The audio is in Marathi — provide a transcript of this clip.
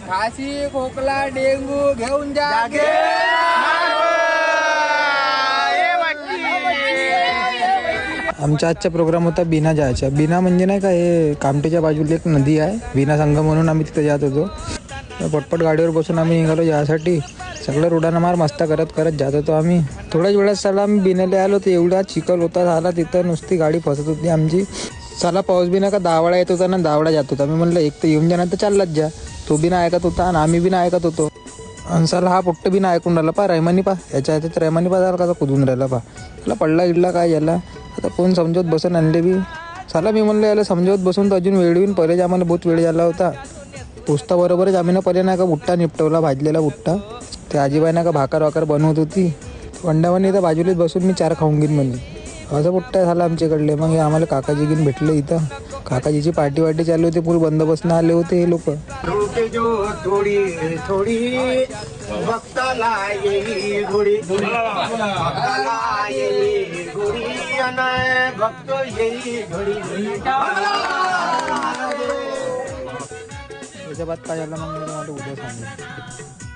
खासी खोकला डेंगू घेऊन जागे आमचा आजचा प्रोग्राम होता बिना जायचा. बिना म्हणजे नाही का हे कामठीच्या बाजूला एक नदी आहे बिना संगम म्हणून आम्ही तिथे जात होतो. पटपट गाडीवर बसून आम्ही निघालो यासाठी. सगळं रोडानं मार मस्ता करत करत जात होतो आम्ही. थोड्याच वेळात साला आम्ही बिनाले आलो तर एवढा चिखल होता झाला तिथं नुसती गाडी फसत होती आमची. साला पाऊस बी नाही का दावडा येत होता ना दावडा जात होता. मी म्हणलं एक तर येऊन जाणार तर चाललाच जा. तो बी नाही ऐकत होता आणि आम्ही बी नाही ऐकत होतो. आणि साला हा पुट्ट बी नाही ऐकून राहिला पा रैमानी पा याच्या ह्याच्यात रैमानी पा झाला का कुदून राहिला पा. त्याला पडला गिडला काय याला आता कोण समजवत बसून आणले बी. साला मी म्हणलं याला समजवत बसून तर अजून वेळ येऊन पहिले आम्हाला बहुत वेळ झाला होता. पुसता बरोबरच आम्ही ना पहिले नाही का बुट्टा निपटवला भाजलेला बुट्टा. ते आजीबाई नाही का भाकर वाकर बनवत होती अंड्यावानी तर बाजूलाच बसून मी 4 खाऊन घेईन म्हणजे असं बुट्टा झाला आमच्याकडले. मग आम्हाला काकाजी घेऊन भेटले इथं. काकाजीची पार्टी वाटी चालू होती फुल बंदोबस्त आले होते हे लोक. थोडी थोडी भक्ताला येई घोडी भक्त येई घोडी. त्याच्या बाद काय झालं मग मी तुम्हाला उद्या सांगेन.